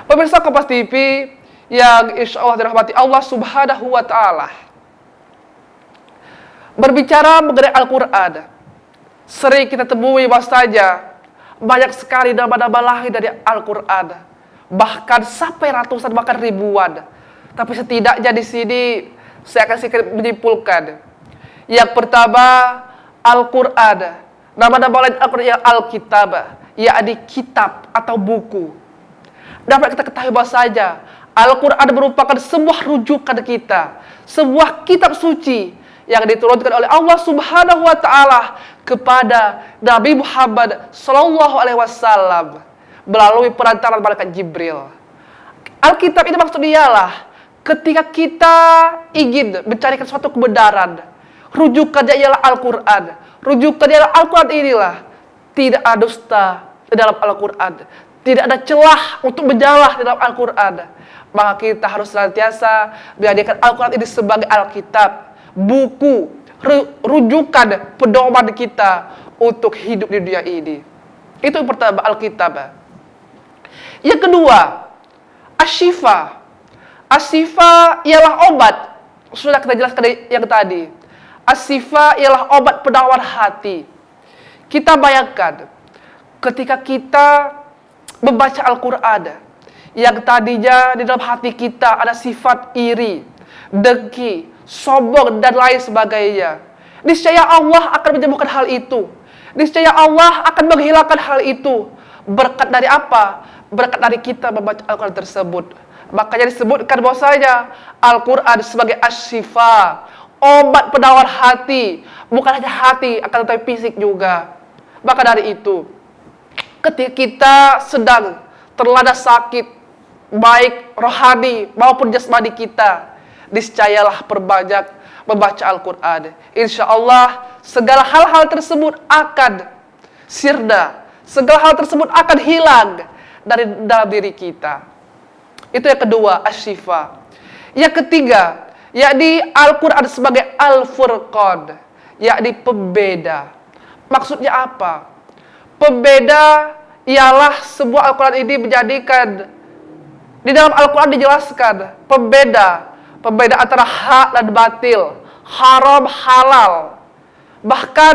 Pemirsa Kompas TV yang insya Allah dirahmati Allah Subhanahu wa Ta'ala, berbicara mengenai Al-Quran, sering kita temui bahwasanya banyak sekali nama-nama lahir dari Al-Quran, bahkan sampai ratusan bahkan ribuan. Tapi setidaknya di sini saya akan sedikit menyimpulkan. Yang pertama, Al-Quran, nama-nama lain Al-Quran yang Al-Kitab, yakni kitab atau buku. Dapat kita ketahui bahwasanya Al-Quran merupakan sebuah rujukan kita, sebuah kitab suci yang diturunkan oleh Allah Subhanahu wa Ta'ala kepada Nabi Muhammad sallallahu alaihi wasallam melalui perantaran malaikat Jibril. Alkitab ini maksudnya ialah ketika kita ingin mencarikan suatu kebenaran, rujukannya ialah Al-Quran. Rujukannya ialah Al-Quran inilah. Tidak ada dusta di dalam Al-Quran. Tidak ada celah untuk menjalah di dalam Al-Quran. Maka kita harus senantiasa menjadikan Al-Quran ini sebagai Alkitab, buku, rujukan pedoman kita untuk hidup di dunia ini. Itu yang pertama, Alkitab. Yang kedua, Asy-Syifa. Asy-Syifa ialah obat. Sudah kita jelaskan yang tadi. Asy-Syifa ialah obat penawar hati. Kita bayangkan ketika kita membaca Al-Quran yang tadinya di dalam hati kita ada sifat iri, dengki, sombong, dan lain sebagainya. Niscaya Allah akan menyembuhkan hal itu. Niscaya Allah akan menghilangkan hal itu. Berkat dari apa? Berkat dari kita membaca Al-Quran tersebut. Makanya disebutkan bahwasanya Al-Quran sebagai Asy-Syifa, obat penawar hati. Bukan hanya hati, akan tetapi fisik juga. Maka dari itu, ketika kita sedang terlanda sakit, baik rohani maupun jasmani kita, niscayalah perbanyak membaca Al-Quran. Insya Allah segala hal-hal tersebut akan sirna, segala hal tersebut akan hilang dari dalam diri kita. Itu yang kedua, Asy-Syifa. Yang ketiga, yakni Al-Quran sebagai Al-Furqan, yakni pembeda. Maksudnya apa? Pembeda ialah sebuah Al-Quran ini menjadikan, di dalam Al-Quran dijelaskan pembeda antara hak dan batil, haram halal. Bahkan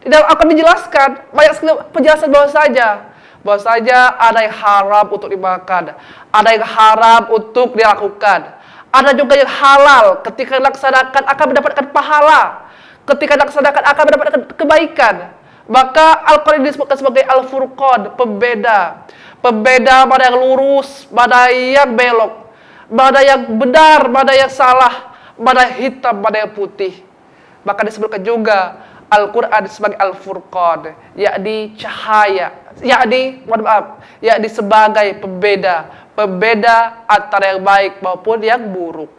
di dalam Al-Quran dijelaskan banyak sekali penjelasan bahwasanya ada yang haram untuk dimakan, ada yang haram untuk dilakukan, ada juga yang halal ketika dilaksanakan akan mendapatkan pahala, ketika dilaksanakan akan mendapatkan kebaikan. Maka Al-Quran disebutkan sebagai Al-Furqan, pembeda. Pembeda mana yang lurus, mana yang belok, mana yang benar, mana yang salah, mana yang hitam, mana yang putih. Maka disebutkan juga Al-Quran sebagai Al-Furqan, yakni cahaya, yakni sebagai pembeda. Pembeda antara yang baik maupun yang buruk.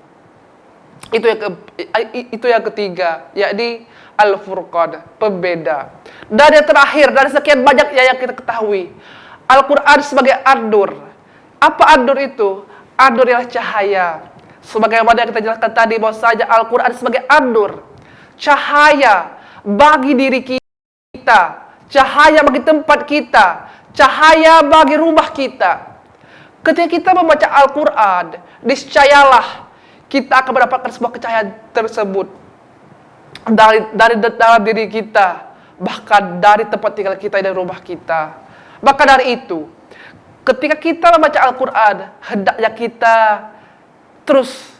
Itu yang ketiga, yakni Al-Furqan, pembeda. Dan yang terakhir, dari sekian banyak yang kita ketahui, Al-Quran sebagai An-Nur. Apa An-Nur itu? An-Nur ialah cahaya. Sebagaimana yang kita jelaskan tadi, bahwasanya Al-Quran sebagai An-Nur, cahaya bagi diri kita, cahaya bagi tempat kita, cahaya bagi rumah kita. Ketika kita membaca Al-Quran, niscayalah kita akan mendapatkan sebuah cahaya tersebut dari dalam diri kita, bahkan dari tempat tinggal kita dan rumah kita. Maka dari itu, ketika kita membaca Al-Quran, hendaknya kita terus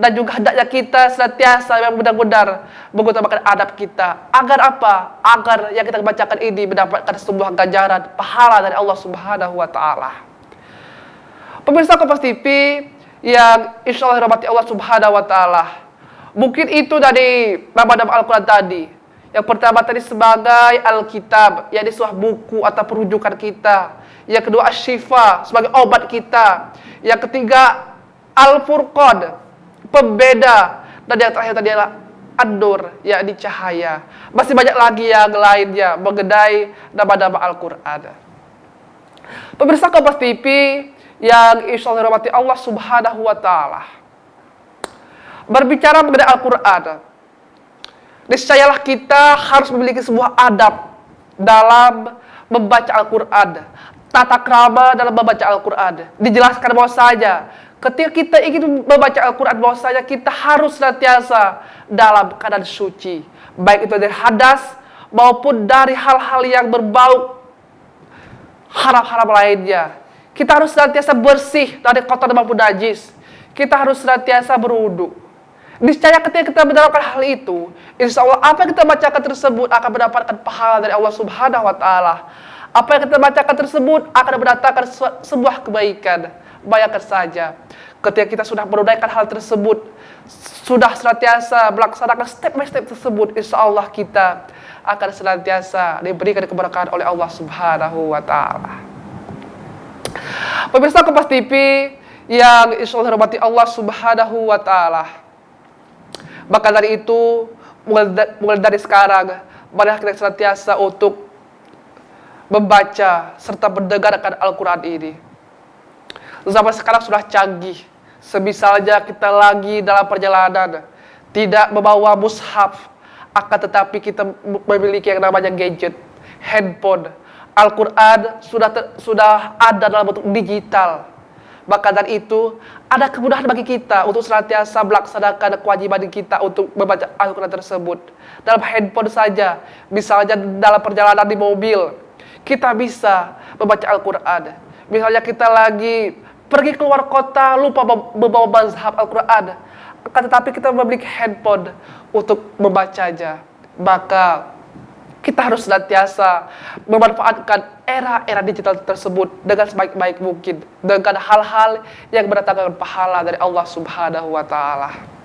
dan juga hendaknya kita senantiasa yang benar-benar mengutamakan adab kita. Agar apa? Agar yang kita bacakan ini mendapatkan sebuah ganjaran pahala dari Allah Subhanahu wa Ta'ala. Pemirsa Kompas TV yang insya Allah dirahmati Allah Subhanahu wa Ta'ala, mungkin itu dari nama-nama Al-Quran tadi. Yang pertama tadi sebagai Alkitab, yakni sebuah buku atau perujukan kita. Yang kedua Asy-Syifa, sebagai obat kita. Yang ketiga Al-Furqan, pembeda. Dan yang terakhir tadi adalah An-Nur, yakni cahaya. Masih banyak lagi yang lainnya mengenai nama-nama Al-Quran. Pemirsa Kompas TV yang insya Allah dirahmati Allah Subhanahu wa Ta'ala, berbicara mengenai Al-Quran, niscayalah kita harus memiliki sebuah adab dalam membaca Al-Quran. tata krama dalam membaca Al-Quran. Dijelaskan bahwa saja ketika kita ingin membaca Al-Quran, bahwa saja kita harus senantiasa dalam keadaan suci, baik itu dari hadas maupun dari hal-hal yang berbau haram-haram lainnya. Kita harus senantiasa bersih dari kotor maupun najis. Kita harus senantiasa berwudu. Niscaya ketika kita menerapkan hal itu, insya Allah apa yang kita bacakan tersebut akan mendapatkan pahala dari Allah Subhanahu wa Ta'ala. Apa yang kita bacakan tersebut akan mendatangkan sebuah kebaikan. Bayangkan saja, ketika kita sudah menunaikan hal tersebut, sudah senantiasa melaksanakan step by step tersebut, insya Allah kita akan senantiasa diberikan keberkahan oleh Allah Subhanahu wa Ta'ala. Pemirsa Kompas TV yang insya Allah dirahmati Allah Subhanahu wa Ta'ala. Maka dari itu, mulai dari sekarang, marilah kita senantiasa untuk membaca serta mendengarkan Al-Quran ini. Zaman sekarang sudah canggih. Semisalnya kita lagi dalam perjalanan, tidak membawa mushaf, akan tetapi kita memiliki yang namanya gadget, handphone. Al-Quran sudah ada dalam bentuk digital. Maka dari itu, ada kemudahan bagi kita untuk senantiasa melaksanakan kewajiban kita untuk membaca Al-Quran tersebut. Dalam handphone saja, misalnya dalam perjalanan di mobil, kita bisa membaca Al-Quran. Misalnya kita lagi pergi keluar kota, lupa membawa mazhab Al-Quran, akan tetapi kita memiliki handphone untuk membacanya. Maka kita harus senantiasa memanfaatkan era-era digital tersebut dengan sebaik-baik mungkin, dengan hal-hal yang mendatangkan pahala dari Allah Subhanahu wa Ta'ala.